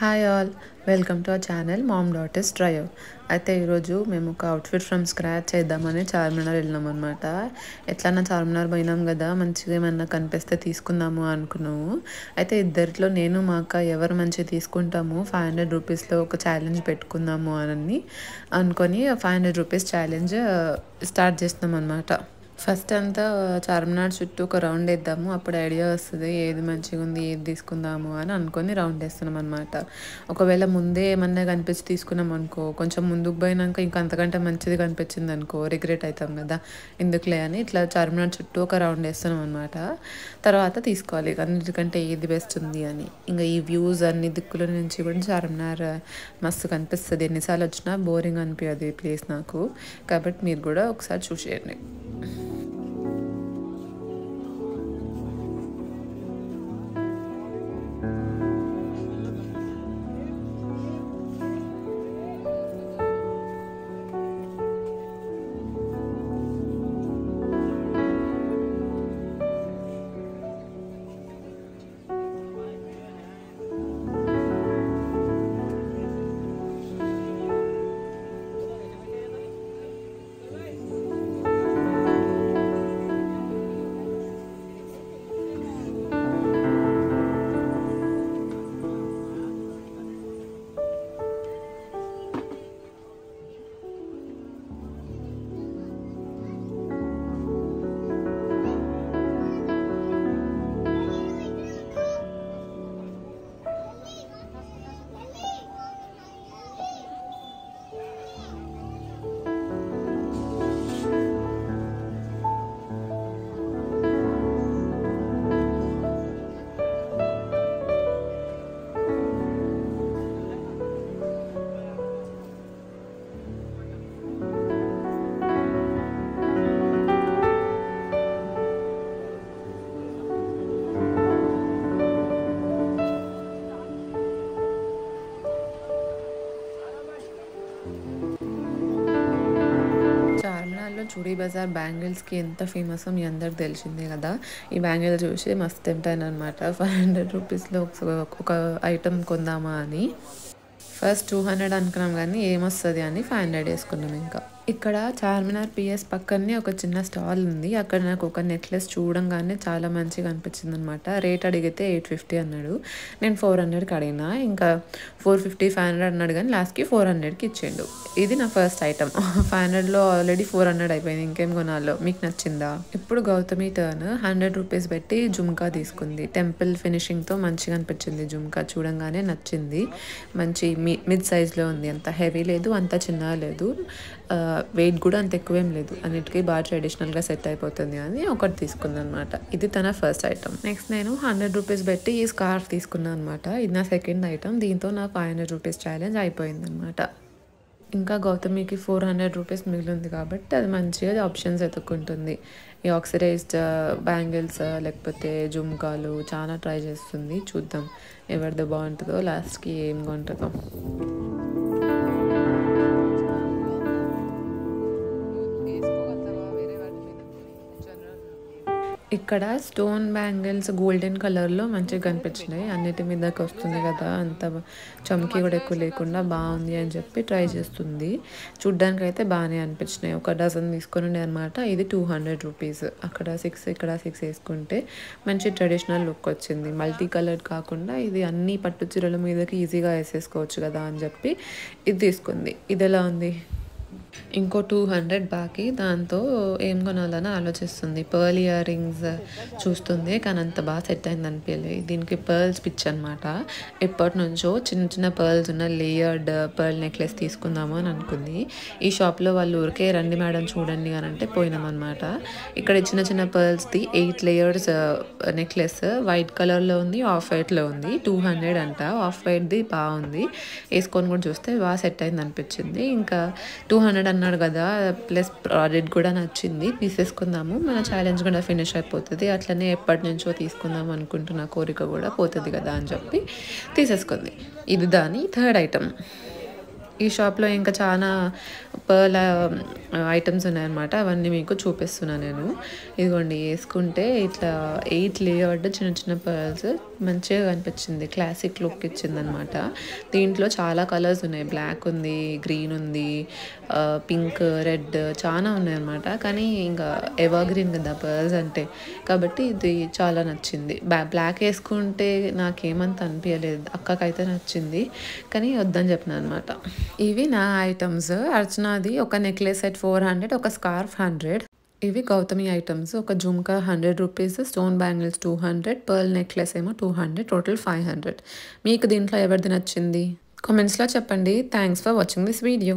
Hi all, welcome to our channel ma'am daughters trio. అయితే ఈరోజు మేము ఒక అవుట్ఫిట్ ఫ్రమ్ స్క్రాచ్ చేద్దామని చార్మినార్ వెళ్ళినాం అనమాట. ఎట్లన్నా చార్మినార్ పోయినాం కదా, మంచిగా ఏమన్నా కనిపిస్తే తీసుకుందాము అనుకున్నాము. అయితే ఇద్దరిలో నేను మా అక్క ఎవరు మంచిగా తీసుకుంటాము, 500 రూపీస్లో ఒక ఛాలెంజ్ పెట్టుకుందాము అని అనుకొని 500 రూపీస్ ఛాలెంజ్ స్టార్ట్ చేస్తున్నాం అనమాట. ఫస్ట్ అంతా చార్మినార్ చుట్టూ ఒక రౌండ్ వేద్దాము, అప్పుడు ఐడియా వస్తుంది ఏది మంచిగా ఉంది, ఏది తీసుకుందాము అని అనుకొని రౌండ్ వేస్తున్నాం అనమాట. ఒకవేళ ముందే ఏమన్నా కనిపించి తీసుకున్నాం అనుకో, కొంచెం ముందుకు పోయినాక ఇంకా అంతకంటే మంచిది కనిపించింది అనుకో, రిగ్రెట్ అవుతాం కదా, ఎందుకులే అని ఇట్లా చార్మినార్ చుట్టూ ఒక రౌండ్ వేస్తున్నాం అనమాట. తర్వాత తీసుకోవాలి అన్నిటికంటే ఏది బెస్ట్ ఉంది అని. ఇంకా ఈ వ్యూస్ అన్ని దిక్కుల నుంచి కూడా చార్మినార్ మస్తు కనిపిస్తుంది. ఎన్నిసార్లు వచ్చినా బోరింగ్ అనిపించదు ఈ ప్లేస్ నాకు, కాబట్టి మీరు కూడా ఒకసారి చూసేయండి. చార్మినార్లో చూడీ బజార్ బ్యాంగిల్స్కి ఎంత ఫేమస్ మీ అందరికి తెలిసిందే కదా. ఈ బ్యాంగిల్ చూసి మస్తు టెంప్ట్ అనమాట. 500 రూపీస్లో ఒక ఐటమ్ కొందామా అని. ఫస్ట్ 200 అనుకున్నాం కానీ ఏమొస్తుంది అని 500 వేసుకున్నాం. ఇంకా ఇక్కడ చార్మినార్ పిఎస్ పక్కనే ఒక చిన్న స్టాల్ ఉంది. అక్కడ నాకు ఒక నెక్లెస్ చూడంగానే చాలా మంచిగా అనిపించింది అనమాట. రేట్ అడిగితే 850 అన్నాడు. నేను 400కి అడిగినా, ఇంకా 450 500 అన్నాడు కానీ లాస్ట్కి 400కి ఇచ్చిండు. ఇది నా ఫస్ట్ ఐటమ్. 500లో ఆల్రెడీ 400 అయిపోయింది, ఇంకేం కొనాలో. మీకు నచ్చిందా? ఇప్పుడు గౌతమి టర్న్ 100 రూపీస్ పెట్టి జుమ్కా తీసుకుంది. టెంపుల్ ఫినిషింగ్తో మంచిగా అనిపించింది జుమ్కా, చూడంగానే నచ్చింది. మంచి మిడ్ సైజ్లో ఉంది, అంత హెవీ లేదు అంత చిన్న లేదు, వెయిట్ కూడా అంత ఎక్కువేం లేదు, అన్నిటికీ బాగా ట్రెడిషనల్గా సెట్ అయిపోతుంది అని ఒకటి తీసుకున్నాను అనమాట. ఇది తన ఫస్ట్ ఐటమ్. నెక్స్ట్ నేను 100 రూపీస్ పెట్టి ఈ స్కార్ఫ్ తీసుకున్నాను అనమాట. ఇది నా సెకండ్ ఐటమ్. దీంతో నా 500 రూపీస్ ఛాలెంజ్ అయిపోయింది అనమాట. ఇంకా గౌతమికి 400 రూపీస్ మిగిలింది కాబట్టి అది మంచిగా ఆప్షన్స్ ఎత్తుక్కుంటుంది. ఈ ఆక్సిడైజ్డ్ బ్యాంగిల్స్ లేకపోతే జుమ్కాలు చాలా ట్రై చేస్తుంది. చూద్దాం ఎవరిదో బాగుంటుందో, లాస్ట్కి ఏం కొంటుందో. ఇక్కడ స్టోన్ బ్యాంగిల్స్ గోల్డెన్ కలర్లో మంచిగా కనిపించినాయి. అన్నిటి మీదకి వస్తుంది కదా, అంత చమ్కీ కూడా ఎక్కువ లేకుండా బాగుంది అని చెప్పి ట్రై చేస్తుంది. చూడ్డానికి అయితే బాగానే అనిపించినాయి. ఒక డజన్ తీసుకొని అనమాట. ఇది 200 రూపీస్. అక్కడ 6 ఇక్కడ 6 వేసుకుంటే మంచి ట్రెడిషనల్ లుక్ వచ్చింది. మల్టీ కలర్ కాకుండా ఇది అన్ని పట్టు చీరల మీదకి ఈజీగా వేసేసుకోవచ్చు కదా అని చెప్పి ఇది తీసుకుంది. ఇది ఎలా ఉంది? ఇంకో 200 బాకీ. దాంతో ఏం కొనాలని ఆలోచిస్తుంది. పర్ల్ ఇయర్ రింగ్స్ చూస్తుంది కానీ అంత బాగా సెట్ అయింది అనిపించలేదు. దీనికి పర్ల్స్ పిచ్ అనమాట. ఎప్పటి నుంచో చిన్న చిన్న పర్ల్స్ ఉన్న లేయర్డ్ పర్ల్ నెక్లెస్ తీసుకుందాము అని అనుకుంది. ఈ షాప్లో వాళ్ళు ఊరికే రండి మేడం చూడండి అని అంటే పోయినామన్నమాట. ఇక్కడ చిన్న చిన్న పర్ల్స్ది 8 లేయర్స్ నెక్లెస్ వైట్ కలర్లో ఉంది, ఆఫ్ వైట్లో ఉంది. 200 అంట. ఆఫ్ వైట్ది బాగుంది, వేసుకొని కూడా చూస్తే బాగా సెట్ అయింది అనిపించింది. ఇంకా 200 అన్నాడు కదా, ప్లస్ ప్రోడక్ట్ కూడా నచ్చింది, తీసేసుకుందాము, మన ఛాలెంజ్ కూడా ఫినిష్ అయిపోతుంది. అట్లనే ఎప్పటి నుంచో తీసుకుందాం అనుకుంటున్న కోరిక కూడా పోతుంది కదా అని చెప్పి తీసేసుకుంది. ఇది దాని థర్డ్ ఐటమ్. ఈ షాప్‌లో ఇంకా చానా పర్ల్ ఐటెమ్స్ ఉన్నాయన్నమాట. అవన్నీ మీకు చూపిస్తున్నా నేను. ఇదిగోండి యేసుకుంటే ఇట్లా 8 లేయర్డ్ చిన్న చిన్న పర్ల్స్ మంచిగా కనిపించింది. క్లాసిక్ లుక్ ఇచ్చిందనమాట. దీంట్లో చాలా కలర్స్ ఉన్నాయి. బ్లాక్ ఉంది, గ్రీన్ ఉంది, పింక్, రెడ్ చానా ఉన్నాయన్నమాట. కానీ ఇంకా ఎవర్‌గ్రీన్ కదా పర్ల్స్ అంటే. కాబట్టి ఇది చాలా నచ్చింది. బ్లాక్ యేసుకుంటే నాకేమంత అనిపియలేదు. అక్కకైతే నచ్చింది. కానీ వద్దని చెప్పినానన్నమాట. ఇవి నా ఐటమ్స్. అర్చనాది ఒక నెక్లెస్ సెట్ 400, ఒక స్కార్ఫ్ 100. ఇవి గౌతమి ఐటమ్స్. ఒక జుంకా 100 rupees, stone bangles 200, pearl necklace ఏమో 200, టోటల్ 500. మీకు దీంట్లో ఎవరిది నచ్చింది? కామెంట్స్‌లో చెప్పండి. Thanks for watching this video.